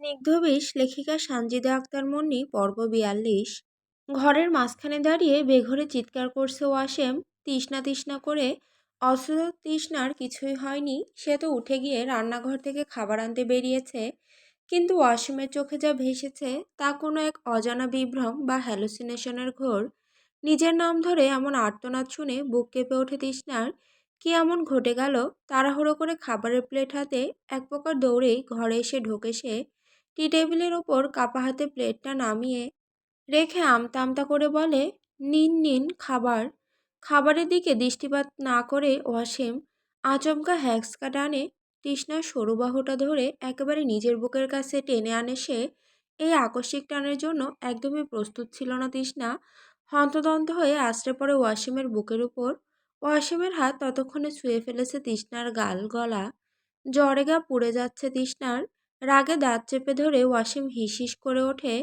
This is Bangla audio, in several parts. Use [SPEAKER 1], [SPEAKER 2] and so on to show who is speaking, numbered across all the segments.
[SPEAKER 1] স্নিগ্ধবিষ লেখিকা সানজিদা আক্তার মুন্নি পর্ব ৪২। ঘরের মাঝখানে দাঁড়িয়ে বেঘরে চিৎকার করছে ওয়াসেম, তৃষ্ণা তৃষ্ণা করে। অথচ তৃষ্ণার কিছুই হয়নি, সে তো উঠে গিয়ে রান্নাঘর থেকে খাবার আনতে বেরিয়েছে। কিন্তু ওয়াসেমের চোখে যা ভেসেছে তা কোনো এক অজানা বিভ্রম বা হ্যালুসিনেশনের ঘোর। নিজের নাম ধরে এমন আর্তনাদ শুনে বুক কেঁপে ওঠে তৃষ্ণার। কি এমন ঘটে গেল? তাড়াহুড়ো করে খাবারের প্লেট হাতে এক প্রকার দৌড়েই ঘরে এসে ঢোকে সে। টি টেবিলের ওপর কাপা হাতে প্লেটটা নামিয়ে রেখে আমতা আমতা করে বলে, নিন নিন খাবার। খাবারের দিকে দৃষ্টিপাত না করে ওয়াসিম আচমকা হ্যাঁচকা টানে তৃষ্ণার সরু বাহুটা ধরে একেবারে নিজের বুকের কাছে টেনে আনে সে। এই আকস্মিক টানের জন্য একদমই প্রস্তুত ছিল না তৃষ্ণা। হন্তদন্ত হয়ে আছড়ে পড়ে ওয়াসিমের বুকের উপর। ওয়াসিমের হাত ততক্ষণে ছুঁয়ে ফেলেছে তৃষ্ণার গাল গলা। জ্বরে গা পুড়ে যাচ্ছে তৃষ্ণার। রাগে দাঁত চেপে ধরে ওয়াসিম হিস হিস করে ওঠে,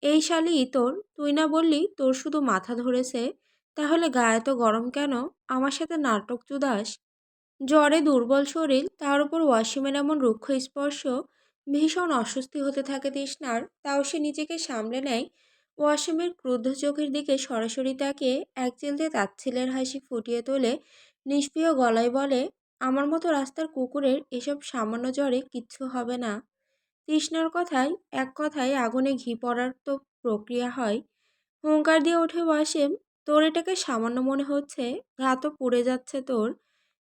[SPEAKER 1] এই শালি ইতর, তুই না বললি তোর শুধু মাথা ধরেছে? তাহলে গা এত গরম কেন? আমার সাথে নাটক চুদাস? জ্বরে দুর্বল শরীর, তার উপর ওয়াসিমের এমন রুক্ষ স্পর্শ। ভীষণ অস্বস্তি হতে থাকে তৃষ্ণার, তাও সে নিজেকে সামলে নেয়। ওয়াসিমের ক্রুদ্ধ চোখের দিকে সরাসরি তাকিয়ে এক চিলতে তাচ্ছিলের হাসি ফুটিয়ে তোলে, নিষ্প্রিয় গলায় বলে, আমার মতো রাস্তার কুকুরের এসব সামান্য জ্বরে কিচ্ছু হবে না। তৃষ্ণার কথায় এক কথায় আগুনে ঘি পড়ার তো প্রক্রিয়া হয়। হুঙ্কার দিয়ে ওঠে ওয়াসিম, তোর এটাকে সামান্য মনে হচ্ছে? গা তো পুড়ে যাচ্ছে তোর।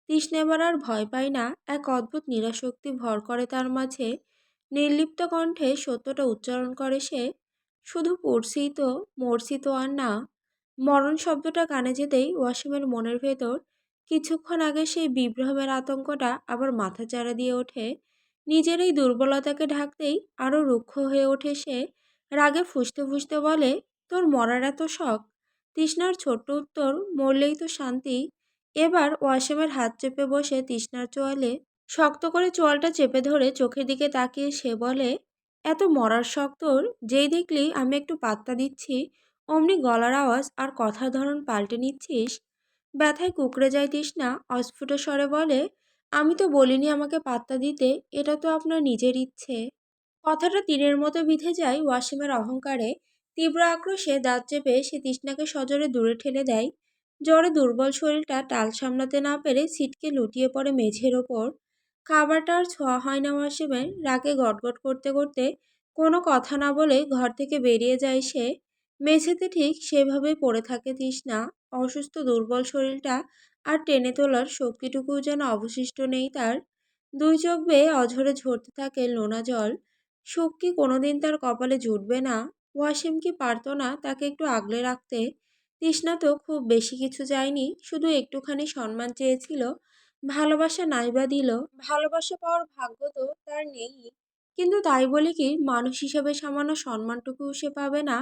[SPEAKER 1] তৃষ্ণা এবার আর ভয় পায় না, এক অদ্ভুত নিরাশক্তি ভর করে তার মাঝে। নির্লিপ্ত কণ্ঠে সত্যটা উচ্চারণ করে সে, শুধু পড়ছিই তো, মরছি তো আর না। মরণ শব্দটা কানে যেতেই ওয়াসিমের মনের ভেতর কিছুক্ষণ আগে সেই বিভ্রমের আতঙ্কটা আবার মাথাচাড়া দিয়ে ওঠে। নিজের এই দুর্বলতাকে ঢাকতেই আরও রুক্ষ হয়ে ওঠে সে। রাগে ফুঁসতে ফুঁসতে বলে, তোর মরার এত শখ? তৃষ্ণার ছোট্ট উত্তর, মরলেই তো শান্তি। এবার ওয়াসিমের হাত চেপে বসে তৃষ্ণার চোয়ালে শক্ত করে চোয়ালটা চেপে ধরে চোখের দিকে তাকিয়ে সে বলে, এত মরার শখ তোর? যেই দেখলি আমি একটু পাত্তা দিচ্ছি অমনি গলার আওয়াজ আর কথার ধরন পাল্টে নিচ্ছিস। ব্যথায় কুঁকড়ে যায় তৃষ্ণা, অস্ফুট স্বরে বলে, আমি তো বলিনি আমাকে পাত্তা দিতে, এটা তো আপনার নিজের ইচ্ছে। কথাটা তীরের মতো বিঁধে যায় ওয়াসিমের অহংকারে। তীব্র আক্রোশে দাঁত চেপে সে তৃষ্ণাকে সজোরে দূরে ঠেলে দেয়। জ্বরে দুর্বল শরীরটা টাল সামলাতে না পেরে ছিটকে লুটিয়ে পড়ে মেঝের ওপর। খাবারটা আর ছোঁয়া হয় না ওয়াসিমের। রাগে গটগট করতে করতে কোনো কথা না বলে ঘর থেকে বেরিয়ে যায় সে। মেঝেতে ঠিক সেভাবেই পড়ে থাকে তৃষ্ণা। অসুস্থ দুর্বল শরীরটা আর টেনে তোলার শক্তিটুকুও যেন অবশিষ্ট নেই তার। দুই চোখ বেয়ে অঝরে ঝরতে থাকে লোনা জল। সুখ কি কোনোদিন তার কপালে জুটবে না? ওয়াসিম কি পারতো না তাকে একটু আগলে রাখতে? তৃষ্ণা তো খুব বেশি কিছু চায়নি, শুধু একটুখানি সম্মান চেয়েছিল। ভালোবাসা নাইবা দিল, ভালোবাসা পাওয়ার ভাগ্য তো তার নেই। কিন্তু তাই বলে কি মানুষ হিসেবে সামান্য সম্মানটুকুও সে পাবে না?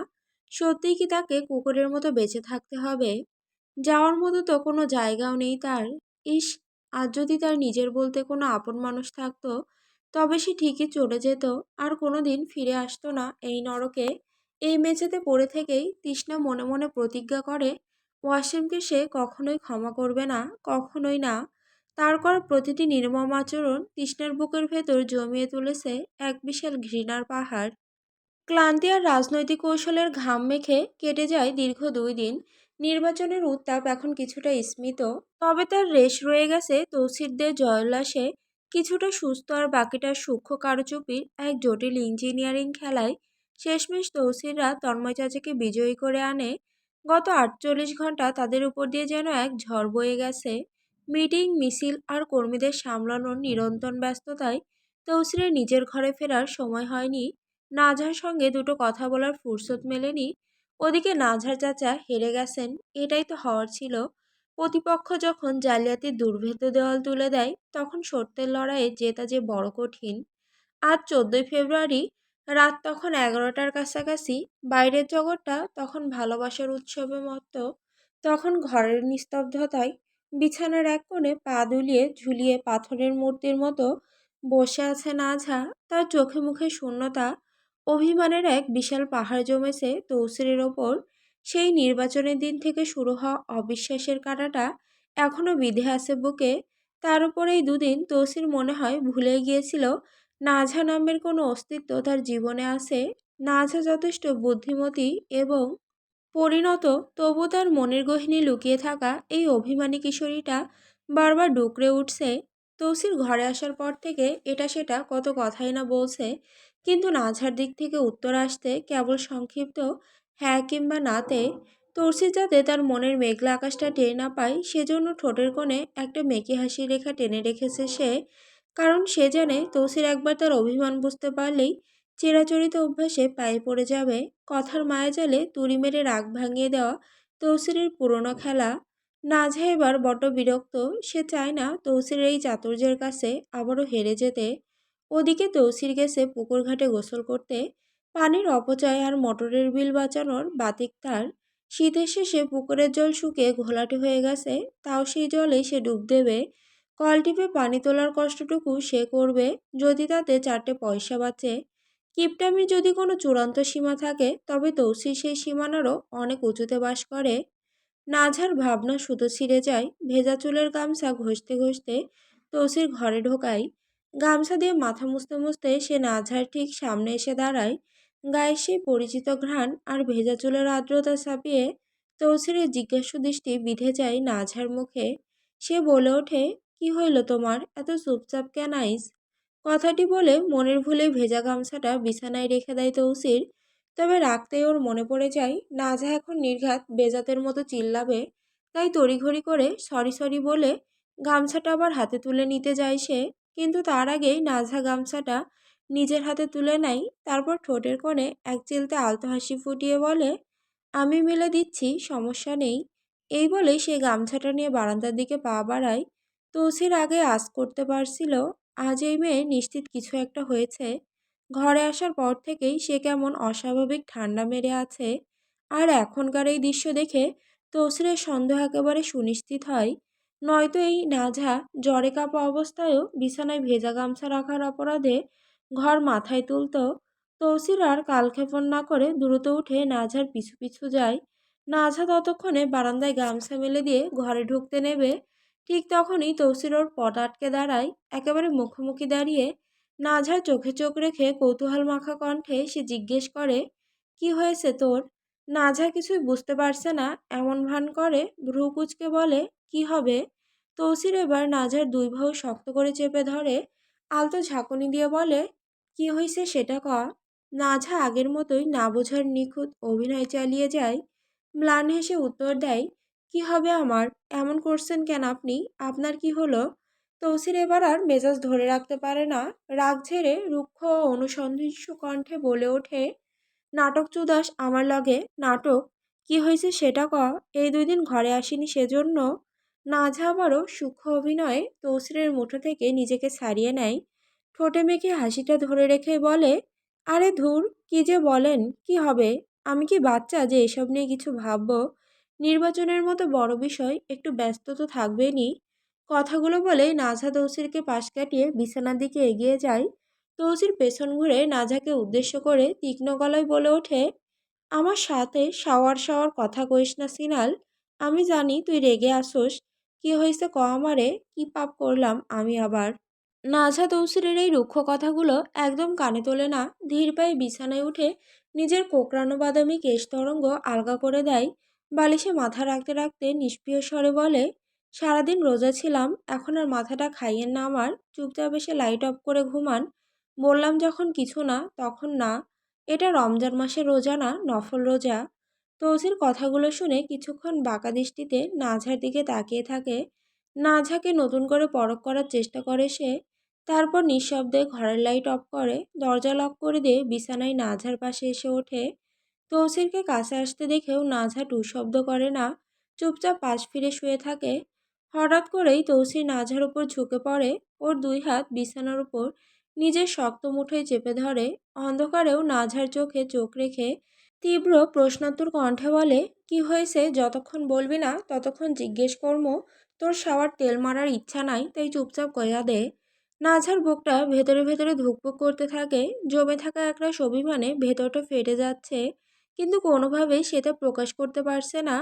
[SPEAKER 1] সত্যিই কি তাকে কুকুরের মতো বেঁচে থাকতে হবে? যাওয়ার মতো তো কোনো জায়গাও নেই তার। ইস, আজ যদি তার নিজের বলতে কোনো আপন মানুষ থাকতো, তবে সে ঠিকই চলে যেত, আর কোনোদিন ফিরে আসতো না এই নরকে। এই মেঝেতে পড়ে থেকেই তৃষ্ণা মনে মনে প্রতিজ্ঞা করে, ওয়াসিমকে সে কখনোই ক্ষমা করবে না, কখনোই না। তার করা প্রতিটি নির্মম আচরণ তৃষ্ণার বুকের ভেতর জমিয়ে তুলেছে এক বিশাল ঘৃণার পাহাড়। ক্লান্তি আর রাজনৈতিক কৌশলের ঘাম মেখে কেটে যায় দীর্ঘ ২ দিন। নির্বাচনের উত্তাপ এখন কিছুটা স্মিত, তবে তার রেশ রয়ে গেছে তৌসিফদের জয়োল্লাসে। কিছুটা সুস্থ আর বাকিটা সূক্ষ্ম কারচুপির এক জটিল ইঞ্জিনিয়ারিং খেলায় শেষমেশ তৌসিররা তন্ময় চাচাকে বিজয়ী করে আনে। গত ৪৮ ঘন্টা তাদের উপর দিয়ে যেন এক ঝড় বয়ে গেছে। মিটিং মিছিল আর কর্মীদের সামলানোর নিরন্তর ব্যস্ততায় তৌসিরের নিজের ঘরে ফেরার সময় হয়নি। নাজহার সঙ্গে দুটো কথা বলার ফুরসত মেলেনি। ওদিকে নাজহার চাচা হেরে গেছেন, এটাই তো হওয়ার ছিল। প্রতিপক্ষ যখন জালিয়াতির দুর্ভেদ্য দেওয়াল তুলে দেয়, তখন সত্যের লড়াইয়ে জেতা যে বড় কঠিন। আজ ১৪ই ফেব্রুয়ারি, রাত তখন ১১টার কাছাকাছি। বাইরের জগৎটা তখন ভালোবাসার উৎসবে মত্ত। তখন ঘরের নিস্তব্ধতায় বিছানার এক কোণে পা দুলিয়ে ঝুলিয়ে পাথরের মূর্তির মতো বসে আছে নাজহা। তার চোখে মুখে শূন্যতা। অভিমানের এক বিশাল পাহাড় জমেছে তৌসিরের ওপর। সেই নির্বাচনের দিন থেকে শুরু হওয়া অবিশ্বাসের কাঁটাটা এখনো বিঁধে আছে বুকে। তার উপর এই ২ দিন তৌসির মনে হয় ভুলে গিয়েছিল নাঝা নামের কোনো অস্তিত্ব তার জীবনে আছে। নাঝা যথেষ্ট বুদ্ধিমতী এবং পরিণত, তবু তার মনের গহীনে লুকিয়ে থাকা এই অভিমানী কিশোরীটা বারবার ডুকরে উঠছে। তৌসির ঘরে আসার পর থেকে এটা সেটা কত কথাই না বলছে, কিন্তু নাঝার দিক থেকে উত্তর আসতে কেবল সংক্ষিপ্ত হ্যাঁ কিংবা নাতে। তৌসির যাতে তার মনের মেঘলা আকাশটা টেনে না পায়, সেজন্য ঠোঁটের কোণে একটা মেকি হাসির রেখা টেনে রেখেছে সে। কারণ সে জানে তৌসির একবার তার অভিমান বুঝতে পারলেই চিরাচরিত অভ্যাসে পায়ে পড়ে যাবে। কথার মায়াজালে তুড়ি মেরে রাগ ভাঙিয়ে দেওয়া তৌসিরের পুরনো খেলা। নাজহা এবার বড্ড বিরক্ত। সে চায় না তৌসিরের এই চাতুর্যের কাছে আবারও হেরে যেতে। ওদিকে তৌসির গেছে পুকুর ঘাটে গোসল করতে। পানির অপচয় আর মোটরের বিল বাঁচানোর বাতিক তার। শীতের শেষে পুকুরের জল শুকিয়ে ঘোলাটে হয়ে গেছে, তাও সেই জলে সে ডুব দেবে। কল টিপে পানি তোলার কষ্টটুকু সে করবে যদি তাতে 4টে পয়সা বাঁচে। কিপটামির যদি কোনো চূড়ান্ত সীমা থাকে, তবে তৌসির সেই সীমানারও অনেক উঁচুতে বাস করে। নাঝার ভাবনা সুতো ছিঁড়ে যায়। ভেজা চুলের গামছা ঘষতে ঘষতে তৌসির ঘরে ঢোকায়। গামছা দিয়ে মাথা মুছতে মুছতে সে নাঝার ঠিক সামনে এসে দাঁড়ায়। গায়ে সেই পরিচিত ঘ্রাণ আর ভেজা চুলের আর্দ্রতা ছাপিয়ে তৌসিরের জিজ্ঞাসু দৃষ্টি বিঁধে যায় নাঝার মুখে। সে বলে ওঠে, কি হইল তোমার, এত চুপচাপ কেন আইস? কথাটি বলে মনের ভুলে ভেজা গামছাটা বিছানায় রেখে দেয় তৌসির। তবে রাখতেই ওর মনে পড়ে যায় নাজা এখন নির্ঘাত বেজাতের মতো চিল্লাবে। তাই তড়িঘড়ি করে সরি সরি বলে গামছাটা আবার হাতে তুলে নিতে যায় সে। কিন্তু তার আগেই নাজা গামছাটা নিজের হাতে তুলে নেয়। তারপর ঠোঁটের কোণে এক চিলতে আলতো হাসি ফুটিয়ে বলে, আমি মিলে দিচ্ছি, সমস্যা নেই। এই বলে সে গামছাটা নিয়ে বারান্দার দিকে পা বাড়ায়। তৌসির আগে আঁচ করতে পারছিল আজ এই মেয়ে নিশ্চিত কিছু একটা হয়েছে। ঘরে আসার পর থেকেই সে কেমন অস্বাভাবিক ঠান্ডা মেরে আছে। আর এখনকার এই দৃশ্য দেখে তৌসিরের সন্দেহ একেবারে সুনিশ্চিত হয়। নয়তো এই নাঝা জ্বরে কাঁপা অবস্থায়ও বিছানায় ভেজা গামছা রাখার অপরাধে ঘর মাথায় তুলত। তৌসির আর কালক্ষেপণ না করে দ্রুত উঠে নাঝার পিছু পিছু যায়। নাঝা ততক্ষণে বারান্দায় গামছা মেলে দিয়ে ঘরে ঢুকতে নেবে। ঠিক তখনই তৌসির ওর পট আটকে দাঁড়ায়, একেবারে মুখোমুখি দাঁড়িয়ে। নাঝার চোখে চোখ রেখে কৌতূহল মাখা কণ্ঠে সে জিজ্ঞেস করে, কি হয়েছে তোর? নাঝা কিছুই বুঝতে পারছে না, এমন ভান করে ভ্রু কুচকে বলে, কি হবে? তৌসির এবার নাঝার দুই বাহু শক্ত করে চেপে ধরে আলতো ঝাঁকুনি দিয়ে বলে, কি হয়েছে সেটা ক। নাঝা আগের মতোই না বোঝার নিখুঁত অভিনয় চালিয়ে যায়। ম্লান হেসে উত্তর দেয়, কি হবে আমার? এমন করছেন কেন আপনি? আপনার কি হলো? তৌসির এবার আর মেজাজ ধরে রাখতে পারে না। রাগ ঝেড়ে রুক্ষ ও অনুসন্ধিৎসু কণ্ঠে বলে ওঠে, নাটক চুদাস আমার লগে? নাটক? কি হয়েছে সেটা ক। এই 2 দিন ঘরে আসিনি সেজন্য? নাঝা আবারও সূক্ষ্ম অভিনয়ে তৌসিরের মুঠো থেকে নিজেকে ছাড়িয়ে নেয়। ঠোঁটে মেখে হাসিটা ধরে রেখে বলে, আরে ধুর, কি যে বলেন, কি হবে? আমি কি বাচ্চা যে এসব নিয়ে কিছু ভাববো? নির্বাচনের মতো বড় বিষয়, একটু ব্যস্ত তো থাকবেনই। কথাগুলো বলে নাঝা তৌসিরকে পাশ কাটিয়ে বিছানার দিকে এগিয়ে যায়। তৌসির পেছন ঘুরে নাঝাকে উদ্দেশ্য করে তীক্ষ্ণ গলায় বলে ওঠে, আমার সাথে শাওয়ার শাওয়ার কথা কইস না সিনাল। আমি জানি তুই রেগে আসোস। কি হয়েছে ক আমারে, কি পাপ করলাম আমি আবার? নাঝা তৌসিরের এই রুক্ষ কথাগুলো একদম কানে তোলে না। ধীর পায়ে বিছানায় উঠে নিজের কোকড়ানো বাদামি কেশ তরঙ্গ আলগা করে দেয়। বালিশে মাথা রাখতে রাখতে নিষ্প্রিয় স্বরে বলে, সারাদিন রোজা ছিলাম, এখন আর মাথাটা খাইয়েন না আমার। চুপচাপ এসে লাইট অফ করে ঘুমান। বললাম যখন কিছু না, তখন না। এটা রমজান মাসের রোজা না, নফল রোজা। তৌসির কথাগুলো শুনে কিছুক্ষণ বাঁকা দৃষ্টিতে নাঝার দিকে তাকিয়ে থাকে। নাঝাকে নতুন করে পরখ করার চেষ্টা করে সে। তারপর নিঃশব্দে ঘরের লাইট অফ করে দরজা লক করে দিয়ে বিছানায় নাঝার পাশে এসে ওঠে। তৌসিরকে কাছে আসতে দেখেও নাঝা টু শব্দ করে না, চুপচাপ পাশ ফিরে শুয়ে থাকে। হঠাৎ করেই তৌসির নাঝার উপর ঝুঁকে পড়ে। ওর 2 হাত বিছানার উপর নিজের শক্ত মুঠোয় চেপে ধরে। অন্ধকারেও নাঝার চোখে চোখ রেখে তীব্র প্রশ্নোত্তর কণ্ঠে বলে, কি হয়েছে যতক্ষণ বলবি না ততক্ষণ জিজ্ঞেস করবো। তোর শাওয়ার তেল মারার ইচ্ছা নাই, তাই চুপচাপ কইয়া দে। নাঝার বুকটা ভেতরে ভেতরে ধুকপুক করতে থাকে। জমে থাকা একরাশ অভিমানে ভেতরটা ফেটে যাচ্ছে, কিন্তু কোনোভাবেই সেটা প্রকাশ করতে পারছে না।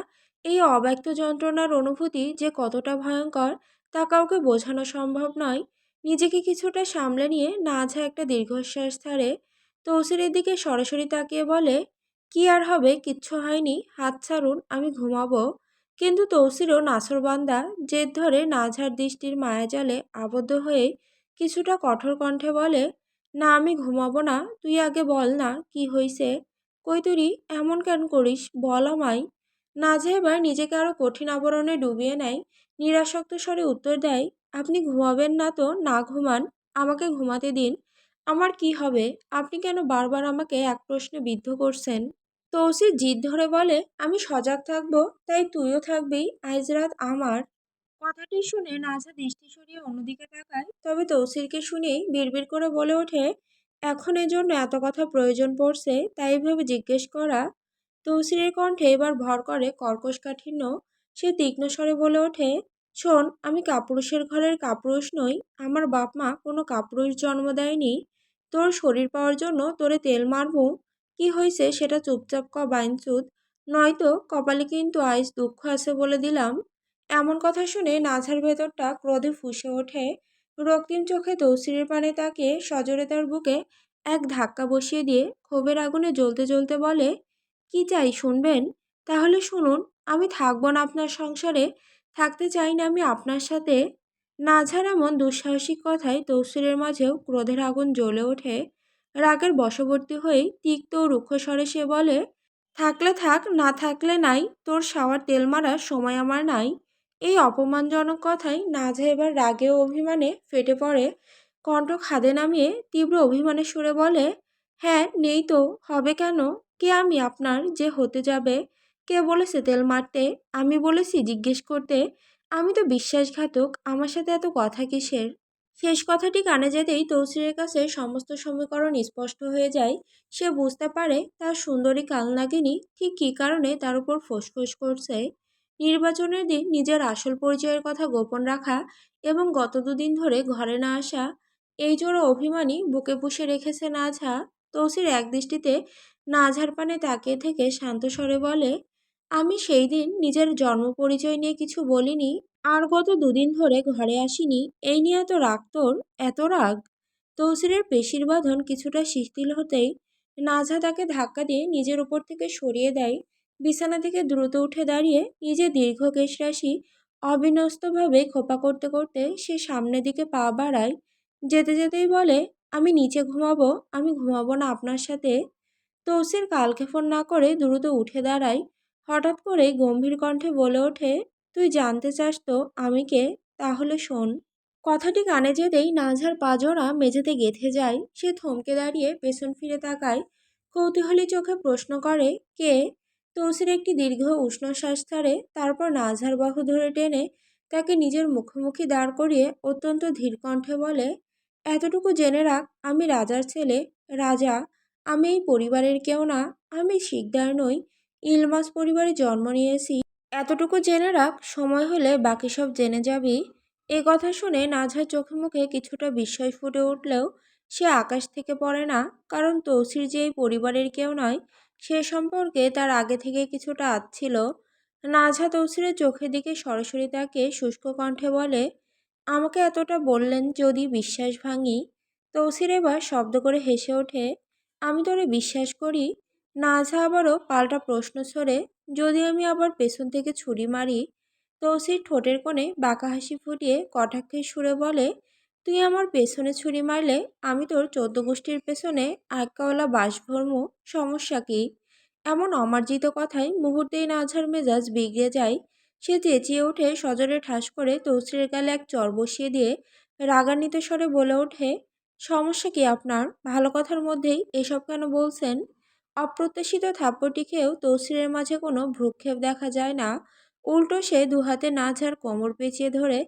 [SPEAKER 1] এই অব্যক্ত যন্ত্রণার অনুভূতি যে কতটা ভয়ঙ্কর তা কাউকে বোঝানো সম্ভব নয়। নিজেকে কিছুটা সামলে নিয়ে নাজা একটা দীর্ঘশ্বাস ছাড়ে। তৌসিরের দিকে সরাসরি তাকিয়ে বলে, কি আর হবে, কিচ্ছু হয়নি, হাত ছাড়ুন, আমি ঘুমাবো। কিন্তু তৌসিরও নাছোড়বান্দা জেদ ধরে নাঝার দৃষ্টির মায়াজালে আবদ্ধ হয়ে কিছুটা কঠোর কণ্ঠে বলে, না আমি ঘুমাবো না, তুই আগে বল না কি হইছে। কই তুরি, এমন কেন করিস, বল আমায়। নাজা এবার নিজেকে আরো কঠিন আবরণে ডুবিয়ে নেয়। নিরাসক্ত স্বরে উত্তর দেয়, আপনি ঘুমাবেন না তো না ঘুমান, আমাকে ঘুমাতে দিন। আমার কি হবে? আপনি কেন বারবার আমাকে এক প্রশ্নে বিদ্ধ করছেন? তৌসির জিদ ধরে বলে, আমি সজাগ থাকবো, তাই তুইও থাকবি, আজ রাত আমার। কথাটি শুনে নাজা দৃষ্টি সরিয়ে অন্যদিকে তাকায়, তবে তৌসিরকে শুনেই বিড়বিড় করে বলে ওঠে, এখন এজন্য এত কথা প্রয়োজন পড়ছে, তাই ভেবে জিজ্ঞেস করা। তৌসিরের কণ্ঠে এবার ভর করে কর্কশ কাঠিন্য। সে তীক্ষ্ণ স্বরে বলে ওঠে, শোন, আমি কাপুরুষের ঘরের কাপুরুষ নই, আমার বাপ মা কোনো কাপুরুষ জন্ম দেয়নি। তোর শরীর পাওয়ার জন্য তোরে তেল মারবো? কি হয়েছে সেটা চুপচাপ ক বাইনচুদ, নয়তো কপালে কিন্তু আজ দুঃখ আছে বলে দিলাম। এমন কথা শুনে নাঝার ভেতরটা ক্রোধে ফুঁসে ওঠে। রক্তিম চোখে তৌসিরের পানে তাকিয়ে সজোরে তার বুকে এক ধাক্কা বসিয়ে দিয়ে ক্ষোভের আগুনে জ্বলতে জ্বলতে বলে, কি চাই শুনবেন? তাহলে শুনুন, আমি থাকবো না আপনার সংসারে, থাকতে চাই না আমি আপনার সাথে। নাঝার এমন দুঃসাহসিক কথায় তৌসিরের মাঝেও ক্রোধের আগুন জ্বলে ওঠে। রাগের বশবর্তী হয়ে তিক্ত ও রুক্ষ স্বরে সে বলে, থাকলে থাক, না থাকলে নাই, তোর শাওয়ার তেল মারার সময় আমার নাই। এই অপমানজনক কথায় নাজা এবার রাগে ও অভিমানে ফেটে পড়ে। কণ্ঠ খাদে নামিয়ে তীব্র অভিমানের সুরে বলে, হ্যাঁ নেই তো, হবে কেন? কে আমি আপনার যে হতে যাবে? কে বলেছে তেল মারতে? আমি বলেছি জিজ্ঞেস করতে? আমি তো বিশ্বাসঘাতক, আমার সাথে এত কথা কিসের? শেষ কথাটি কানে যেতেই তৌসিরের কাছে সমস্ত সমীকরণ স্পষ্ট হয়ে যায়। সে বুঝতে পারে তার সুন্দরী কালনাগিনী ঠিক কী কারণে তার উপর ফোঁসফোঁস করছে। নির্বাচনের দিন নিজের আসল পরিচয়ের কথা গোপন রাখা এবং গত দুদিন ধরে ঘরে না আসা, এই জোড়া অভিমানী বুকে পুষে রেখেছে নাঝা। তৌসির একদৃষ্টিতে নাঝার পানে তাকিয়ে থেকে শান্ত স্বরে বলে, আমি সেই দিন নিজের জন্ম পরিচয় নিয়ে কিছু বলিনি, আর গত দুদিন ধরে ঘরে আসিনি, এই নিয়ে এত রাগ তোর, এত রাগ? তৌসিরের পেশির বাঁধন কিছুটা শিথিল হতেই নাজা তাকে ধাক্কা দিয়ে নিজের উপর থেকে সরিয়ে দেয়। বিছানা থেকে দ্রুত উঠে দাঁড়িয়ে নিজের দীর্ঘ কেশরাশি অবিন্যস্তভাবে খোপা করতে করতে সে সামনের দিকে পা বাড়ায়। যেতে যেতেই বলে, আমি নিচে ঘুমাবো, আমি ঘুমাবো না আপনার সাথে। তৌসির কালক্ষেপণ না করে দ্রুত উঠে দাঁড়ায়। হঠাৎ করে গম্ভীর কণ্ঠে বলে ওঠে, তুই জানতে চাস তো আমি কে? তাহলে শোন। কথাটি কানে যেতেই নাঝার পাজোড়া মেঝেতে গেঁথে যায়। সে থমকে দাঁড়িয়ে পেছন ফিরে তাকায়। কৌতূহলী চোখে প্রশ্ন করে, কে? তৌসির একটি দীর্ঘ উষ্ণ শ্বাস ছাড়ে, তারপর নাঝার বাহু ধরে টেনে তাকে নিজের মুখোমুখি দাঁড় করিয়ে অত্যন্ত ধীর কণ্ঠে বলে, এতটুকু জেনে রাখ, আমি রাজার ছেলে, রাজা। আমি এই পরিবারের কেউ না, আমি শিকদার নই, ইলমাস পরিবারে জন্ম নিয়েছি। এতটুকু জেনে রাখ, সময় হলে বাকি সব জেনে যাবি। এ কথা শুনে নাঝার চোখে মুখে কিছুটা বিস্ময় ফুটে উঠলেও সে আকাশ থেকে পড়ে না, কারণ তৌসির যে এই পরিবারের কেউ নয় সে সম্পর্কে তার আগে থেকে কিছুটা আঁচ ছিল। নাঝা তৌসিরের চোখের দিকে সরাসরি তাকে শুষ্ক কণ্ঠে বলে, আমাকে এতটা বললেন যদি বিশ্বাস ভাঙি। তৌসির এবার শব্দ করে হেসে ওঠে, আমি তোরে বিশ্বাস করি। নাঝা আবারও পাল্টা প্রশ্ন ছড়ে, যদি আমি আবার পেছন থেকে ছুরি মারি? তৌসির ঠোঁটের কোণে বাঁকা হাসি ফুটিয়ে কটাক্ষের সুরে বলে, তুই আমার পেছনে ছুরি মারলে আমি তোর 14 গোষ্ঠীর পেছনে আক্কাওয়ালা বাস ভরমু, সমস্যা কি? এমন অমার্জিত কথায় মুহূর্তেই নাঝার মেজাজ বিগড়ে যায়। সে চেঁচিয়ে উঠে সজোরে ঠাস করে তৌসিরের গালে এক চড় বসিয়ে দিয়ে রাগান্বিত স্বরে বলে ওঠে, সমস্যা কি আপনার? ভালো কথার মধ্যেই এসব কেন বলছেন? অপ্রত্যাশিত থাপ্পড়টি খেয়েও তৌসিরের মাঝে কোনো ভ্রুক্ষেপ দেখা যায় না। উল্টো সে দুহাতে নাঝার কোমর পেঁচিয়ে ধরে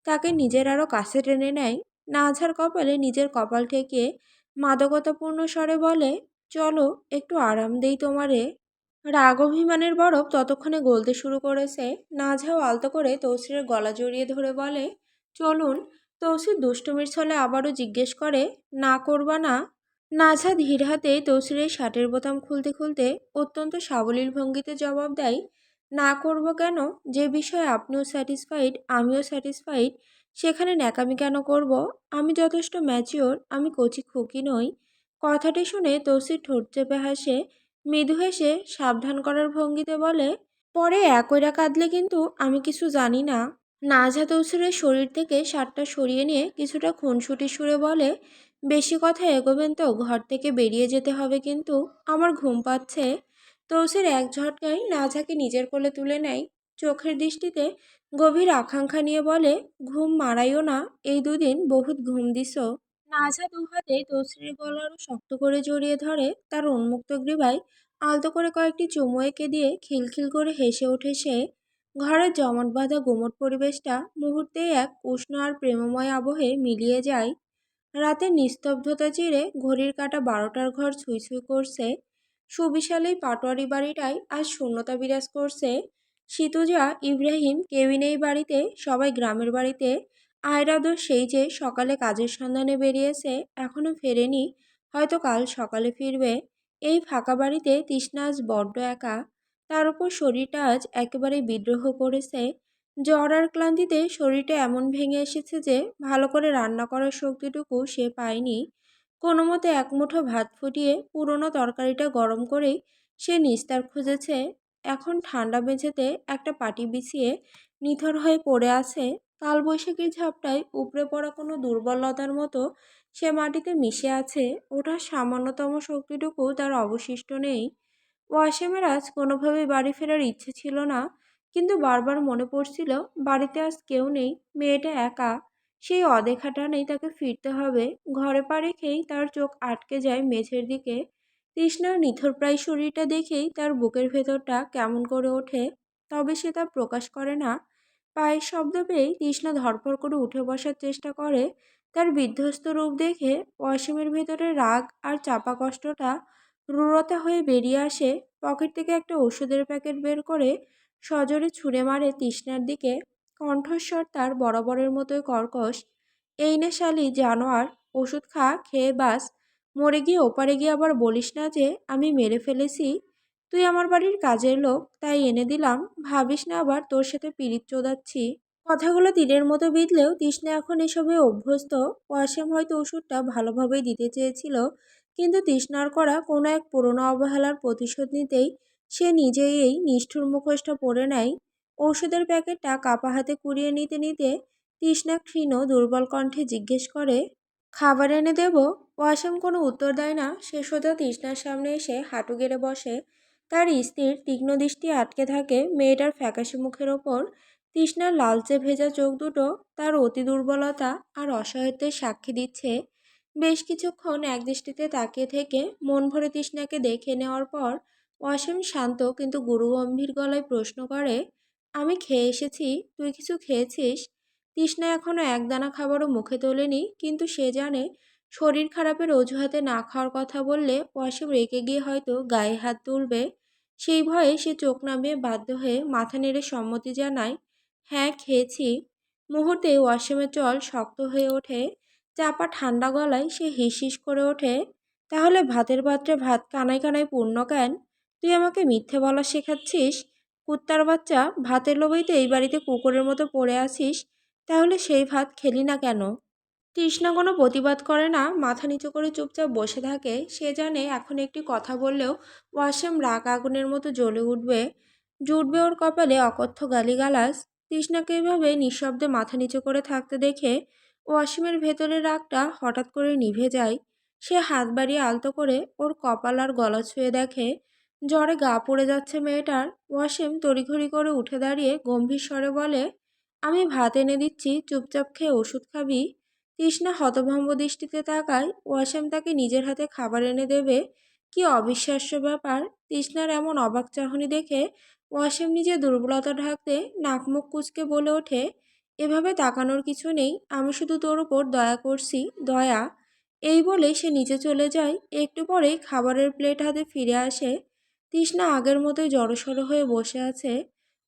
[SPEAKER 1] তাকে নিজের আরও কাছে টেনে নেয়। নাঝার কপালে নিজের কপাল ঠেকিয়ে মাদকতাপূর্ণ স্বরে বলে, চলো একটু আরাম দেই তোমারে। রাগ অভিমানের বরফ ততক্ষণে গলতে শুরু করেছে। নাঝাও আলতো করে তৌসিরের গলা জড়িয়ে ধরে বলে, চলুন। তৌসির দুষ্টুমির ছলে আবারও জিজ্ঞেস করে, না করবা না? নাঝা ধীর হাতে তৌসিরের শার্টের বোতাম খুলতে খুলতে অত্যন্ত সাবলীল ভঙ্গিতে জবাব দেয়, না করব কেন? যে বিষয়ে আপনিও স্যাটিসফাইড আমিও স্যাটিসফাইড, সেখানে ন্যাকামি কেন করব? আমি যথেষ্ট ম্যাচিওর, আমি কচি খুকি নই। কথাটি শুনে তৌসির ঠোঁট চেপে হাসে, মৃদু হেসে সাবধান করার ভঙ্গিতে বলে, পরে একইরা কাঁদলে কিন্তু আমি কিছু জানি না। নাজহাত তৌসিরের শরীর থেকে শার্টটা সরিয়ে নিয়ে কিছুটা খুনসুটি সুরে বলে, বেশি কথা এগোবেন তো ঘর থেকে বেরিয়ে যেতে হবে কিন্তু, আমার ঘুম পাচ্ছে। তৌসির এক ঝটকায় নাজহাকে নিজের কোলে তুলে নেয়, চোখের দৃষ্টিতে গভীর আকাঙ্ক্ষা নিয়ে বলে, ঘুম মারাইও না, এই দুদিন বহুত ঘুম দিছো। নাজহা দুহাতে তৌসিরের গলা আরো শক্ত করে জড়িয়ে ধরে, তার উন্মুক্ত গ্রীবায় আলতো করে কয়েকটি চুমু এঁকে দিয়ে খিলখিল করে হেসে ওঠে সে। ঘরের জমাট বাঁধা গুমট পরিবেশটা মুহূর্তেই এক উষ্ণ আর প্রেমময় আবহে মিলিয়ে যায়। রাতের নিস্তব্ধতা চিরে ঘড়ির কাঁটা 12টার ঘর ছুঁই ছুঁই করছে। সুবিশাল এই পাটোয়ারি বাড়িটায় আজ শূন্যতা বিরাজ করছে। শীতুজা, ইব্রাহিম কেউই নেই বাড়িতে, সবাই গ্রামের বাড়িতে। আয়রাদও সেই যে সকালে কাজের সন্ধানে বেরিয়েছে, এখনো ফেরেনি, হয়তো কাল সকালে ফিরবে। এই ফাঁকা বাড়িতে তৃষ্ণা আজ বড্ড একা। তার উপর শরীরটা আজ একেবারে বিদ্রোহ করেছে। জ্বর আর ক্লান্তিতে শরীরটা এমন ভেঙে এসেছে যে ভালো করে রান্না করার শক্তিটুকু সে পায়নি। কোনো মতে এক মুঠো ভাত ফুটিয়ে পুরনো তরকারিটা গরম করেই সে নিস্তার খুঁজেছে। এখন ঠান্ডা মেঝেতে একটা পাটি বিছিয়ে নিথর হয়ে পড়ে আছে। কালবৈশাখীর ঝাপটায় উপড়ে পড়া কোনো দুর্বলতার মতো সে মাটিতে মিশে আছে। ওঠার সামান্যতম শক্তিটুকু তার অবশিষ্ট নেই। ওয়াসিমের আজ কোনোভাবেই বাড়ি ফেরার ইচ্ছে ছিল না, কিন্তু বারবার মনে পড়ছিল বাড়িতে আজ কেউ নেই, মেয়েটা একা। সেই অদেখা টানেই তাকে ফিরতে হবে। ঘরে পা রেখেই তার চোখ আটকে যায় মেঝের দিকে। তৃষ্ণার নিথরপ্রায় শরীরটা দেখেই তার বুকের ভেতরটা কেমন করে ওঠে, তবে সে তা প্রকাশ করে না। পায়ের শব্দ পেয়েই তৃষ্ণা ধড়ফড় করে উঠে বসার চেষ্টা করে। তার বিধ্বস্ত রূপ দেখে অসীমের ভেতরে রাগ আর চাপা কষ্টটা রূঢ়তা হয়ে বেরিয়ে আসে। পকেট থেকে একটা ওষুধের প্যাকেট বের করে সজোরে ছুঁড়ে মারে তৃষ্ণার দিকে। কণ্ঠস্বর তার বরাবরের মতোই কর্কশ, এই নে শালি জানোয়ার, ওষুধ খা, খেয়ে বাস। মরে গিয়ে ওপারে গিয়ে আবার বলিস না যে আমি মেরে ফেলেছি। তুই আমার বাড়ির কাজের লোক, তাই এনে দিলাম, ভাবিস না আবার তোর সাথে পিরিত চোদাচ্ছি। কথাগুলো তীরের মতো বিঁধলেও তৃষ্ণা এখন এসবে অভ্যস্ত। ওয়াসিম হয়তো ওষুধটা ভালোভাবেই দিতে চেয়েছিল, কিন্তু তৃষ্ণার করা কোনো এক পুরনো অবহেলার প্রতিশোধ নিতেই সে নিজেই এই নিষ্ঠুর মুখোশটা পরে নেয়। ঔষধের প্যাকেটটা কাপা হাতে কুড়িয়ে নিতে নিতে তৃষ্ণা ক্ষীণ দুর্বল কণ্ঠে জিজ্ঞেস করে, খাবার এনে দেব? ওয়াসিম কোনো উত্তর দেয় না, সে সোজা তৃষ্ণার সামনে এসে হাঁটু গেড়ে বসে। তার স্থির তীক্ষ্ণ দৃষ্টি আটকে থাকে মেয়েটার ফ্যাকাশে মুখের ওপর। তৃষ্ণার লালচে ভেজা চোখ দুটো তার অতি দুর্বলতা আর অসহায়ত্বের সাক্ষী দিচ্ছে। বেশ কিছুক্ষণ একদৃষ্টিতে তাকিয়ে থেকে মন ভরে তৃষ্ণাকে দেখে নেওয়ার পর অসীম শান্ত কিন্তু গুরুগম্ভীর গলায় প্রশ্ন করে, আমি খেয়ে এসেছি, তুই কিছু খেয়েছিস? তৃষ্ণা এখনো একদানা খাবারও মুখে তোলেনি, কিন্তু সে জানে শরীর খারাপের অজুহাতে না খাওয়ার কথা বললে অসীম রেগে গিয়ে হয়তো গায়ে হাত তুলবে। সেই ভয়ে সে চোখ নামিয়ে বাধ্য হয়ে মাথা নেড়ে সম্মতি জানায়, হ্যাঁ খেয়েছি। মুহূর্তে ওয়াসিমের চল শক্ত হয়ে ওঠে। চাপা ঠান্ডা গলায় সে হিসহিস করে ওঠে, তাহলে ভাতের পাত্রে ভাত কানায় কানায় পূর্ণ কেন? তুই আমাকে মিথ্যে বলা শেখাচ্ছিস? কুত্তার বাচ্চা, ভাতের লোভেই তো এই বাড়িতে কুকুরের মতো পড়ে আছিস, তাহলে সেই ভাত খেলি না কেন? তৃষ্ণা কোনো প্রতিবাদ করে না, মাথা নিচু করে চুপচাপ বসে থাকে। সে জানে এখন একটি কথা বললেও ওয়াসিম রাগ আগুনের মতো জ্বলে উঠবে, জুটবে ওর কপালে অকথ্য গালিগালাজ। তৃষ্ণাকে এভাবে নিঃশব্দে মাথা নিচু করে থাকতে দেখে ওয়াসিমের ভেতরের রাগটা হঠাৎ করে নিভে যায়। সে হাত বাড়িয়ে আলতো করে ওর কপাল আর গলা ছুঁয়ে দেখে, জ্বরে গা পুড়ে যাচ্ছে মেয়েটার। ওয়াসিম তড়িঘড়ি করে উঠে দাঁড়িয়ে গম্ভীর স্বরে বলে, আমি ভাত এনে দিচ্ছি, চুপচাপ খেয়ে ওষুধ খাবি। তৃষ্ণা হতভম্ব দৃষ্টিতে তাকায়, ওয়াসিম তাকে নিজের হাতে খাবার এনে দেবে। কি অবিশ্বাস্য ব্যাপার! তৃষ্ণার এমন অবাক চাহনি দেখে ওয়াসিম নিজের দুর্বলতা ঢাকতে নাক মুখ কুঁচকে বলে ওঠে, এভাবে তাকানোর কিছু নেই, আমি শুধু তোর উপর দয়া করছি, দয়া। এই বলে সে নিচে চলে যায়। একটু পরেই খাবারের প্লেট হাতে ফিরে আসে। তৃষ্ণা আগের মতোই জড়সড় হয়ে বসে আছে।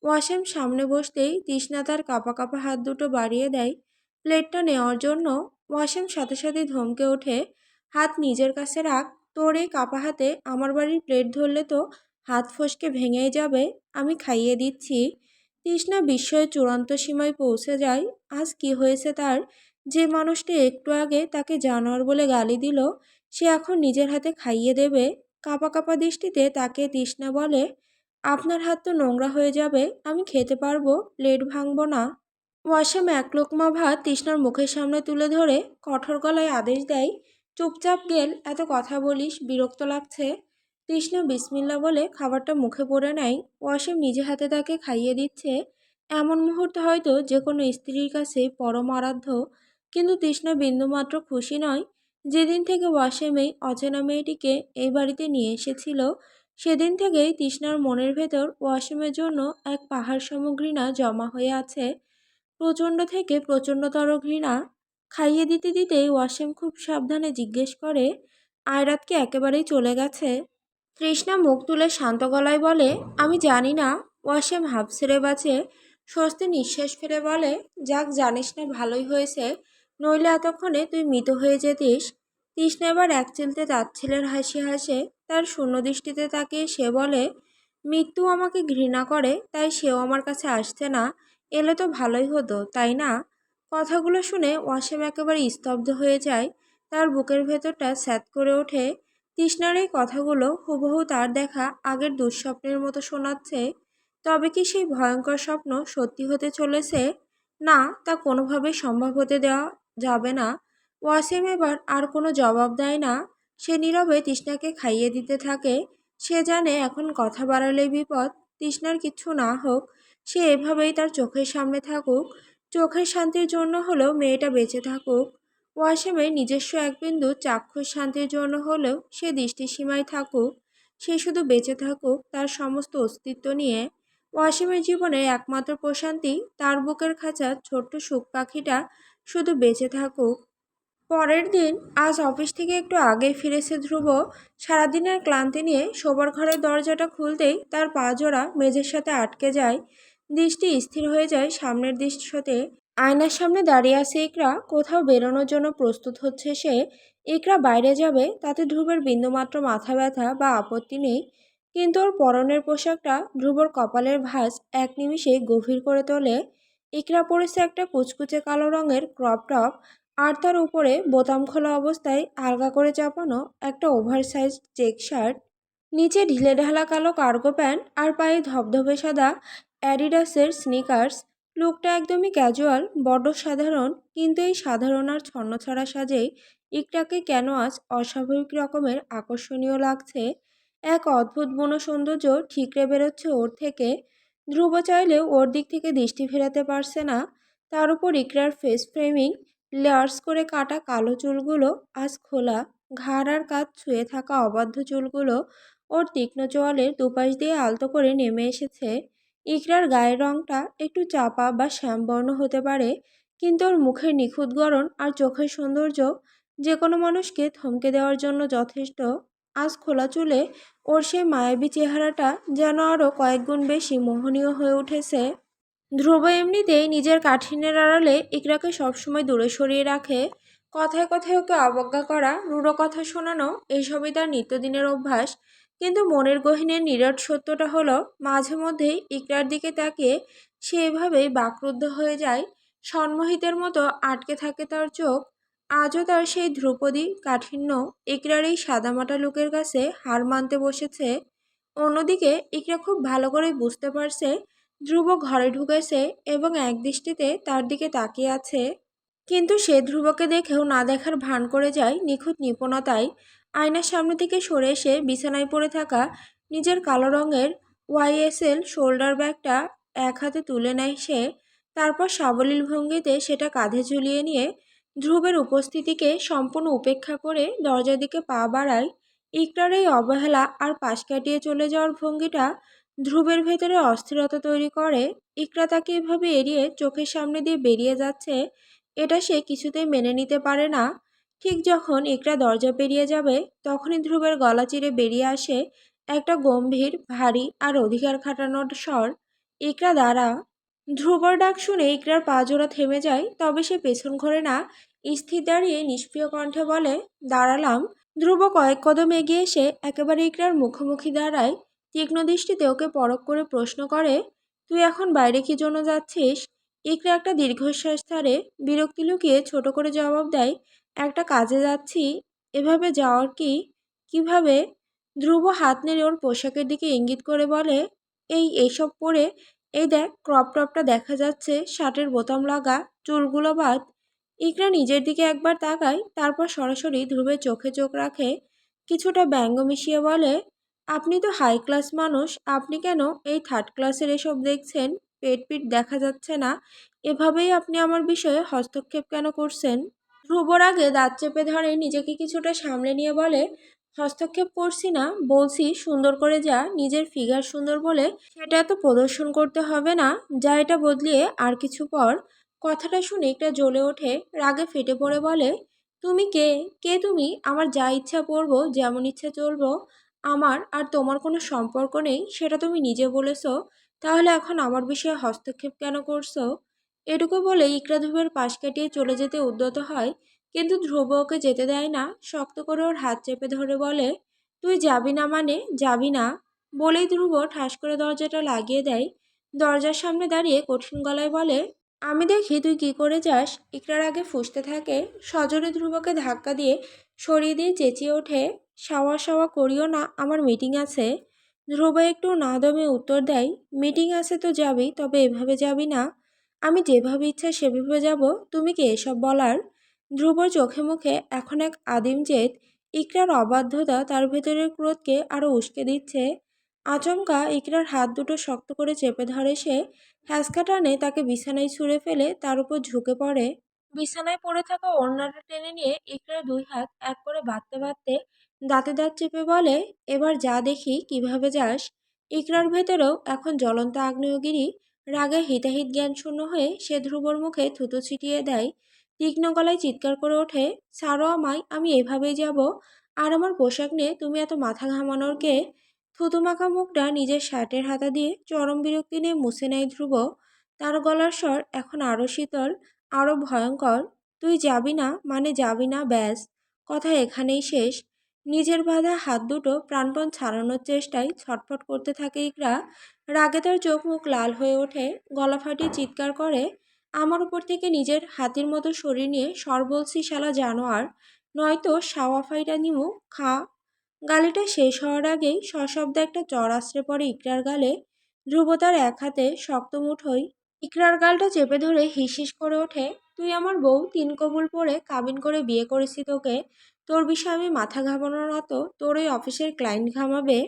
[SPEAKER 1] ওয়াসিম সামনে বসতেই তৃষ্ণা তার কাঁপা কাঁপা হাত দুটো বাড়িয়ে দেয় প্লেটটা নেওয়ার জন্য। ওয়াসিম সাথে সাথে ধমকে ওঠে, হাত নিজের কাছে রাখ, তোর এই কাপা হাতে আমার বাড়ির প্লেট ধরলে তো হাত ফসকে ভেঙেই যাবে, আমি খাইয়ে দিচ্ছি। তৃষ্ণা বিস্ময়ের চূড়ান্ত সীমায় পৌঁছে যায়। আজ কি হয়েছে তার? যে মানুষটি একটু আগে তাকে জানোয়ার বলে গালি দিল, সে এখন নিজের হাতে খাইয়ে দেবে। কাঁপা কাঁপা দৃষ্টিতে তাকে তৃষ্ণা বলে, আপনার হাত তো নোংরা হয়ে যাবে, আমি খেতে পারবো, প্লেট ভাঙবো না। ওয়াসিম এক লোকমা ভাত তৃষ্ণার মুখের সামনে তুলে ধরে কঠোর গলায় আদেশ দেয়, চুপচাপ গেল, এত কথা বলিস, বিরক্ত লাগছে। তৃষ্ণা বিসমিল্লা বলে খাবারটা মুখে পড়ে নেয়। ওয়াসিম নিজে হাতে তাকে খাইয়ে দিচ্ছে। এমন মুহূর্ত হয়তো যে কোনো স্ত্রীর কাছে পরম আরাধ্য। কিন্তু তৃষ্ণা বিন্দুমাত্র খুশি নয়। যেদিন থেকে ওয়াসিম এই অচেনা মেয়েটিকে এই বাড়িতে নিয়ে এসেছিল, সেদিন থেকেই তৃষ্ণার মনের ভেতর ওয়াসিমের জন্য এক পাহাড় সম ঘৃণা জমা হয়ে আছে। প্রচণ্ড থেকে প্রচণ্ডতর ঘৃণা। খাইয়ে দিতে দিতেই ওয়াসিম খুব সাবধানে জিজ্ঞেস করে, আয়রাত কি একেবারেই চলে গেছে? তৃষ্ণা মুখ তুলে শান্ত গলায় বলে, আমি জানি না। ওয়াসিম হাঁপ ছেড়ে বাঁচে, স্বস্তি নিঃশ্বাস ফেলে বলে, যাক, জানিস না ভালোই হয়েছে, নইলে এতক্ষণে তুই মৃত হয়ে যেতিস। তৃষ্ণা এবার এক চিলতে তাচ্ছিলের হাসি হাসে। তার শূন্য দৃষ্টিতে তাকিয়ে সে বলে, মৃত্যু আমাকে ঘৃণা করে, তাই সেও আমার কাছে আসছে না। এলে তো ভালোই হতো, তাই না? কথাগুলো শুনে ওয়াসিম একেবারে স্তব্ধ হয়ে যায়। তার বুকের ভেতরটা স্যাঁত করে ওঠে। তৃষ্ণার এই কথাগুলো হুবহু তার দেখা আগের দুঃস্বপ্নের মতো শোনাচ্ছে। তবে কি সেই ভয়ঙ্কর স্বপ্ন সত্যি হতে চলেছে? না, তা কোনোভাবেই সম্ভব হতে দেওয়া যাবে না। ওয়াসিম এবার আর কোনো জবাব দেয় না। সে নীরবে তৃষ্ণাকে খাইয়ে দিতে থাকে। সে জানে এখন কথা বাড়ালেই বিপদ। তৃষ্ণার কিচ্ছু না হোক, সে এভাবেই তার চোখের সামনে থাকুক। চোখের শান্তির জন্য হলেও মেয়েটা বেঁচে থাকুক। ওয়াসিমের নিজস্ব এক বিন্দু চাক্ষুষ শান্তির জন্য হলেও সে দৃষ্টিসীমায় থাকুক। সে শুধু বেঁচে থাকুক তার সমস্ত অস্তিত্ব নিয়ে। ওয়াসিমের জীবনের একমাত্র প্রশান্তি তার বুকের খাঁচার ছোট্ট সুখ পাখিটা শুধু বেঁচে থাকুক। পরের দিন আজ অফিস থেকে একটু আগেই ফিরেছে ধ্রুব। সারাদিনের ক্লান্তি নিয়ে শোবার ঘরের দরজাটা খুলতেই তার পা জোড়া মেঝের সাথে আটকে যায়। দৃষ্টি স্থির হয়ে যায় সামনের দৃশ্যতে। আয়নার সামনে দাঁড়িয়ে আছে ইকরা। কোথাও বেরোনোর জন্য প্রস্তুত হচ্ছে সে। ইকরা বাইরে যাবে তাতে ধ্রুবের বিন্দুমাত্র মাথা ব্যথা বা আপত্তি নেই। কিন্তু ওর পরনের পোশাকটা ধ্রুবর কপালের ভাঁজ এক নিমিষে গভীর করে তোলে। ইকরা পরেছে একটা কুচকুচে কালো রঙের ক্রপ টপ, আর তার উপরে বোতাম খোলা অবস্থায় আলগা করে চাপানো একটা ওভারসাইজ চেক শার্ট। নিচে ঢিলেঢালা কালো কার্গো প্যান্ট আর পায়ে ধবধবে সাদা অ্যাডিডাসের স্নিকার্স। লুকটা একদমই ক্যাজুয়াল, বড্ড সাধারণ, কিন্তু এই সাধারণ আর ছন্নছাড়া সাজেই ইকরাকে কেন আজ অস্বাভাবিক রকমের আকর্ষণীয় লাগছে। এক অদ্ভুত বুনো সৌন্দর্য ঠিকরে বেরোচ্ছে ওর থেকে। ধ্রুব চাইলেও ওর দিক থেকে দৃষ্টি ফেরাতে পারছে না। তার উপর ইকরার ফেস ফ্রেমিং, লেয়ার্স করে কাটা কালো চুলগুলো আজ খোলা। ঘাড় আর কাঁধ ছুঁয়ে থাকা অবাধ্য চুলগুলো ওর তীক্ষ্ণ চোয়ালের দুপাশ দিয়ে আলতো করে নেমে এসেছে। ইকরার গায়ের রংটা একটু চাপা বা শ্যামবর্ণ হতে পারে, কিন্তু ওর মুখের নিখুঁত গড়ন আর চোখের সৌন্দর্য যে কোনো মানুষকে থমকে দেওয়ার জন্য যথেষ্ট। আজ খোলা চুলে ওর সেই মায়াবী চেহারাটা যেন আরও কয়েকগুণ বেশি মোহনীয় হয়ে উঠেছে। ধ্রুব এমনিতেই নিজের কাঠিন্যের আড়ালে ইকরাকে সবসময় দূরে সরিয়ে রাখে। কথায় কথায় ওকে অবজ্ঞা করা, রূঢ় কথা শোনানো, এইসবই তার নিত্যদিনের অভ্যাস। কিন্তু মনের গহীনের নিরেট সত্যটা হলো, মাঝে মধ্যেই ইকরার দিকে তাকিয়ে সে এভাবেই বাকরুদ্ধ হয়ে যায়। সন্মোহিতের মতো আটকে থাকে তার চোখ। আজও তার সেই ধ্রুপদী কাঠিন্য ইকরার এই সাদামাটা লোকের কাছে হার মানতে বসেছে। অন্যদিকে ইকরা খুব ভালো করে বুঝতে পারছে ধ্রুব ঘরে ঢুকেছে এবং একদৃষ্টিতে তার দিকে তাকিয়ে আছে। কিন্তু সে ধ্রুবকে দেখেও না দেখার ভান করে যায় নিখুঁত নিপুণতায়। আয়নার সামনে থেকে সরে এসে বিছানায় পড়ে থাকা নিজের কালো রঙের ওয়াইএসএল শোল্ডার ব্যাগটা এক হাতে তুলে নেয় সে। তারপর সাবলীল ভঙ্গিতে সেটা কাঁধে ঝুলিয়ে নিয়ে ধ্রুবের উপস্থিতিকে সম্পূর্ণ উপেক্ষা করে দরজার দিকে পা বাড়ায়। ইকরার এই অবহেলা আর পাশ কাটিয়ে চলে যাওয়ার ভঙ্গিটা ধ্রুবের ভেতরে অস্থিরতা তৈরি করে। ইকরা তাকে এভাবে এড়িয়ে চোখের সামনে দিয়ে বেরিয়ে যাচ্ছে, এটা সে কিছুতেই মেনে নিতে পারে না। ঠিক যখন ইকরা দরজা পেরিয়ে যাবে, তখনই ধ্রুবের গলা চিরে বেরিয়ে আসে একটা গম্ভীর, ভারী আর অধিকার খাটানোর স্বর, ইকরা দাঁড়া। ধ্রুবর ডাক শুনে ইকরার পা জোড়া থেমে যায়, তবে সে পেছন ঘোরে না। স্থির দাঁড়িয়ে নিষ্প্রিয় কণ্ঠে বলে, দাঁড়ালাম। ধ্রুব কয়েক কদম এগিয়ে এসে একেবারে ইকরার মুখোমুখি দাঁড়ায়। তীক্ষ্ণ দৃষ্টিতে ওকে পরখ করে প্রশ্ন করে, তুই এখন বাইরে কি জন্য যাচ্ছিস? ইকরা একটা দীর্ঘশ্বাস ছাড়ে, বিরক্তি লুকিয়ে ছোট করে জবাব দেয়, একটা কাজে যাচ্ছি। এভাবে যাওয়ার কিভাবে? ধ্রুব হাত নেড়ে ওর পোশাকের দিকে ইঙ্গিত করে বলে, এইসব পরে, এই দেখ ক্রপ টপটা দেখা যাচ্ছে, শার্টের বোতাম লাগা, চুলগুলো বাদ। ইকরা নিজের দিকে একবার তাকায়, তারপর সরাসরি ধ্রুবের চোখে চোখ রাখে, কিছুটা ব্যঙ্গ মিশিয়ে বলে, আপনি তো হাই ক্লাস মানুষ, আপনি কেন এই থার্ড ক্লাসের এসব দেখছেন? পেট পিট দেখা যাচ্ছে না, এভাবেই আপনি আমার বিষয়ে হস্তক্ষেপ কেন করছেন? ধ্রুবর আগে দাঁত চেপে ধরে, নিজেকে কিছুটা সামলে নিয়ে বলে, হস্তক্ষেপ করছি না, বলছি সুন্দর করে যা, নিজের ফিগার সুন্দর বলে সেটা এত প্রদর্শন করতে হবে না, যা এটা বদলিয়ে আর কিছু পর। কথাটা শুনে একটা জ্বলে ওঠে, রাগে ফেটে পড়ে বলে, তুমি কে? কে তুমি? আমার যা ইচ্ছা পরবো, যেমন ইচ্ছা চলবো, আমার আর তোমার কোনো সম্পর্ক নেই, সেটা তুমি নিজে বলেছো, তাহলে এখন আমার বিষয়ে হস্তক্ষেপ কেন করছো? এটুকু বলে ইকরা ধ্রুবের পাশ কাটিয়ে চলে যেতে উদ্যত হয়, কিন্তু ধ্রুব ওকে যেতে দেয় না, শক্ত করে ওর হাত চেপে ধরে বলে, তুই যাবি না মানে যাবি না? বলেই ধ্রুব ঠাস করে দরজাটা লাগিয়ে দেয়। দরজার সামনে দাঁড়িয়ে কঠিন গলায় বলে, আমি দেখি তুই কি করে যাস। ইকরার আগে ফুঁসতে থাকে, সজোরে ধ্রুবকে ধাক্কা দিয়ে সরিয়ে দিয়ে চেঁচিয়ে ওঠে, সাওয়া সাওয়া করিও না, আমার মিটিং আছে। ধ্রুব একটু না দমে উত্তর দেয়, মিটিং আছে তো যাবি, তবে এভাবে যাবি না। আমি যেভাবে ইচ্ছা সেভাবে যাব, তুমি কি এসব বলার? ধ্রুবর চোখে মুখে এখন এক আদিম জেদ, ইকরার অবাধ্যতা তার ভেতরের ক্রোধকে আরো উস্কে দিচ্ছে। আচমকা ইকরার হাত দুটো শক্ত করে চেপে ধরে সে, হ্যাঁচকা টানে তাকে বিছানায় ছুঁড়ে ফেলে তার উপর ঝুঁকে পড়ে। বিছানায় পড়ে থাকা ওড়নাটা টেনে নিয়ে ইকরার দুই হাত এক করে বাঁধতে বাঁধতে দাঁতে দাঁত চেপে বলে, এবার যা দেখি কিভাবে যাস। ইকরার ভেতরেও এখন জ্বলন্ত আগ্নেয়গিরি, রাগে হিতাহিত জ্ঞানশূন্য হয়ে সে ধ্রুবর মুখে থুতু ছিটিয়ে দেয়, তীক্ষ্ণ গলায় চিৎকার করে ওঠে, ছাড়ো আমায়, আমি এভাবেই যাব। আর আমার পোশাক নিয়ে তুমি এত মাথা ঘামানোর কে? থুতু মাখা মুখটা নিজের শার্টের হাতা দিয়ে চরম বিরক্তি নিয়ে মুছে নেয় ধ্রুব। তার গলার স্বর এখন আরও শীতল, আরও ভয়ঙ্কর। তুই যাবি না মানে যাবি না, ব্যাস, কথা এখানেই শেষ। নিজের বাঁধা হাত দুটো প্রাণপণ ছাড়ানোর চেষ্টায় ছটফট করতে থাকে ইকরা। রাগে তার চোখ মুখ লাল হয়ে ওঠে, গলা ফাটিয়ে চিৎকার করে, আমার উপর থেকে নিজের হাতির মতো শরীর নিয়ে সর বলছি শালা জানোয়ার, নয়তো সাওয়া ফাইটা নিমু, খা। গালিটা শেষ হওয়ার আগেই সশব্দে একটা চড় আছড়ে পড়ে ইকরার গালে। ধ্রুব তার এক হাতে শক্ত মুঠোয় ইকরার গালটা চেপে ধরে হিস হিস করে ওঠে, তুই আমার বউ, তিন কবুল পরে কাবিন করে বিয়ে করেছি তোকে, তোর বিষয়ে আমি মাথা ঘামানোর মতো তোর ওই অফিসের ক্লায়েন্ট ঘামাবে?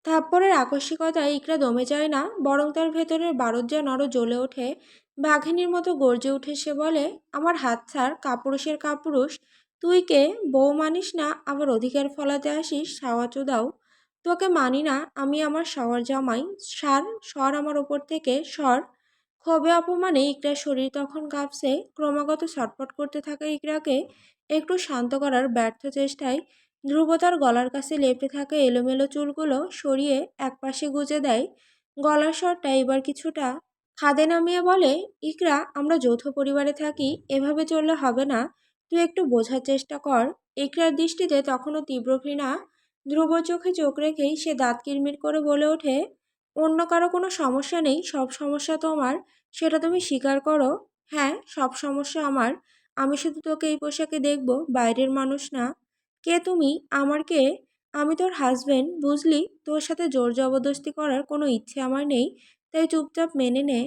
[SPEAKER 1] থাপ্পড়ের আকস্মিকতায় ইকরা দমে যায় না, বরং তার ভেতরের বারুদ যেন আরো জ্বলে ওঠে। বাঘিনীর মতো গর্জে উঠে সে বলে, আমার হাত ছাড়, কাপুরুষের কাপুরুষ। তুই কে? বউ মানিস না, আবার অধিকার ফলাতে আসিস সাওয়া চোদাও। তোকে মানি না আমি, আমার সাওয়ার জামাই। সার, সর আমার ওপর থেকে, সর। ক্ষোভে অপমানে ইকরার শরীর তখন কাঁপছে, ক্রমাগত ছটফট করতে থাকা ইকরাকে একটু শান্ত করার ব্যর্থ চেষ্টায় ধ্রুব তার গলার কাছে লেপ্টে থাকা এলোমেলো চুলগুলো সরিয়ে একপাশে গুজে দেয়। গলার স্বরটা এবার কিছুটা খাদে নামিয়ে বলে, ইকরা, আমরা যৌথ পরিবারে থাকি, এভাবে চললে হবে না, তুই একটু বোঝার চেষ্টা কর। ইকরার দৃষ্টিতে তখনও তীব্র ঘৃণা। ধ্রুব চোখে চোখ রেখেই সে দাঁত কিরমির করে বলে ওঠে, অন্য কারো কোনো সমস্যা নেই, সব সমস্যা তোমার, সেটা তুমি স্বীকার করো। হ্যাঁ, সব সমস্যা আমার। আমি শুধু তোকে এই পোশাকে দেখব, বাইরের মানুষ না। কে তুমি? আমার কে? আমি তোর হাজবেন্ড, বুঝলি? তোর সাথে জোর জবরদস্তি করার কোনো ইচ্ছে আমার নেই, তাই চুপচাপ মেনে নে।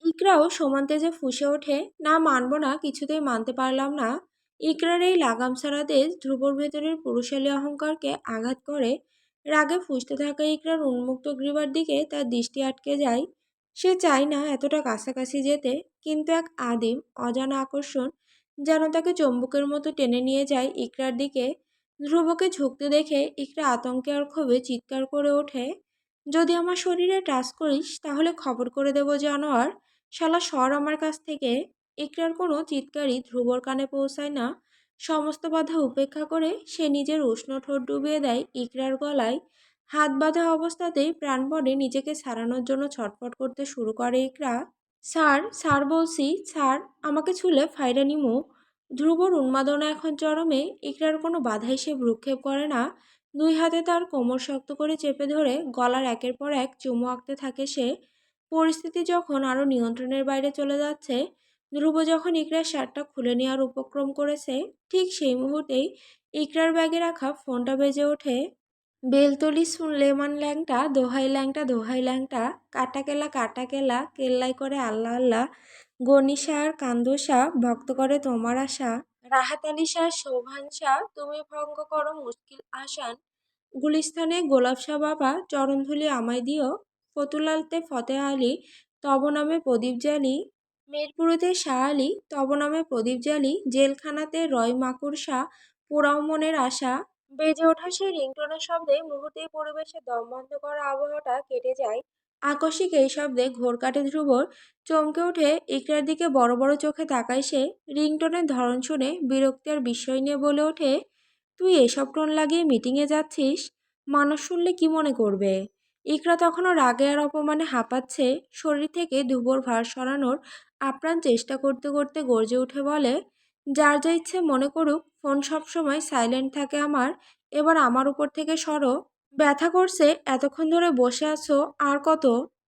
[SPEAKER 1] ইকরাও সমান তেজে ফুঁসে ওঠে, না মানব না, কিছুতেই মানতে পারলাম না। ইকরার এই লাগাম ছাড়া তেজ ধ্রুবর ভেতরের পুরুষালী অহংকারকে আঘাত করে। রাগে ফুঁসতে থাকা ইকরার উন্মুক্ত গ্রীবার দিকে তার দৃষ্টি আটকে যায়। সে চায় না এতটা কাছাকাছি যেতে, কিন্তু এক আদিম অজানা আকর্ষণ যেন তাকে চম্বুকের মতো টেনে নিয়ে যায় ইকরার দিকে। ধ্রুবকে ঝুঁকতে দেখে ইকরা আতঙ্কে আর ক্ষোভে চিৎকার করে ওঠে, যদি আমার শরীরে টাচ করিস তাহলে খবর করে দেব জানোয়ার, শালা সর আমার কাছ থেকে। ইকরার কোনো চিৎকারই ধ্রুবর কানে পৌঁছায় না। সমস্ত বাধা উপেক্ষা করে সে নিজের উষ্ণ ঠোঁট ডুবিয়ে দেয় ইকরার গলায়। হাত বাঁধা অবস্থাতেই প্রাণপণে নিজেকে ছাড়ানোর জন্য ছটফট করতে শুরু করে ইকরা। স্যার, স্যার বলছি, স্যার, আমাকে ছুলে ফাইরা নিমু। ধ্রুবর উন্মাদনা এখন চরমে, ইকরার কোনো বাধাই সে ভ্রুক্ষেপ করে না। দুই হাতে তার কোমর শক্ত করে চেপে ধরে গলার একের পর এক চুমু আঁকতে থাকে সে। পরিস্থিতি যখন আরো নিয়ন্ত্রণের বাইরে চলে যাচ্ছে, ধ্রুব যখন ইকরার শার্টটা খুলে নেওয়ার উপক্রম করেছে, ঠিক সেই মুহূর্তেই ইকরার ব্যাগে রাখা ফোনটা বেজে ওঠে। বেলতলি সুলেমান ল্যাংটা, দোহাই ল্যাংটা, দোহাই ল্যাংটা, কাটা কেলা, কেল্লাই করে আল্লাহ আল্লাহ, গনিশা আর কান্দোসা, ভক্ত করে তোমার আশা, রাহাত আলী শাহ, শোভান শাহ, তুমি ভঙ্গ করো মুশকিল আসান, গুলিস্তানে গোলাপ শাহ বাবা, চরণধুলি আমায় দিও, ফতুলালতে ফতে আলী, তব নামে প্রদীপ জালি, মিরপুরেতে শাহ আলী, তব নামে প্রদীপ জালি, জেলখানাতে রয় মাকুর শাহ, পোড়াও মনের আশা। বেজে ওঠা সেই রিংটোনের শব্দে মুহূর্তেই পরিবেশে দম বন্ধ করা আবহাওয়াটা কেটে যায়। আকস্মিক এই শব্দে ঘোর কাটে ধ্রুবর। চমকে উঠে ইকরার দিকে বড় বড় চোখে তাকায় সে। রিংটোনের ধরন শুনে বিরক্তি আর বিস্ময় নিয়ে বলে ওঠে, তুই এসব টোন লাগিয়ে মিটিংয়ে যাচ্ছিস? মানুষ শুনলে কি মনে করবে? ইকরা তখনও রাগে আর অপমানে হাঁপাচ্ছে। শরীর থেকে দুর্বল ভার সরানোর আপ্রাণ চেষ্টা করতে করতে গর্জে উঠে বলে, যার যা ইচ্ছে মনে করুক, ফোন সবসময় সাইলেন্ট থাকে আমার। এবার আমার উপর থেকে সরো। ব্যথা করছে, এতক্ষণ ধরে বসে আছো, আর কত?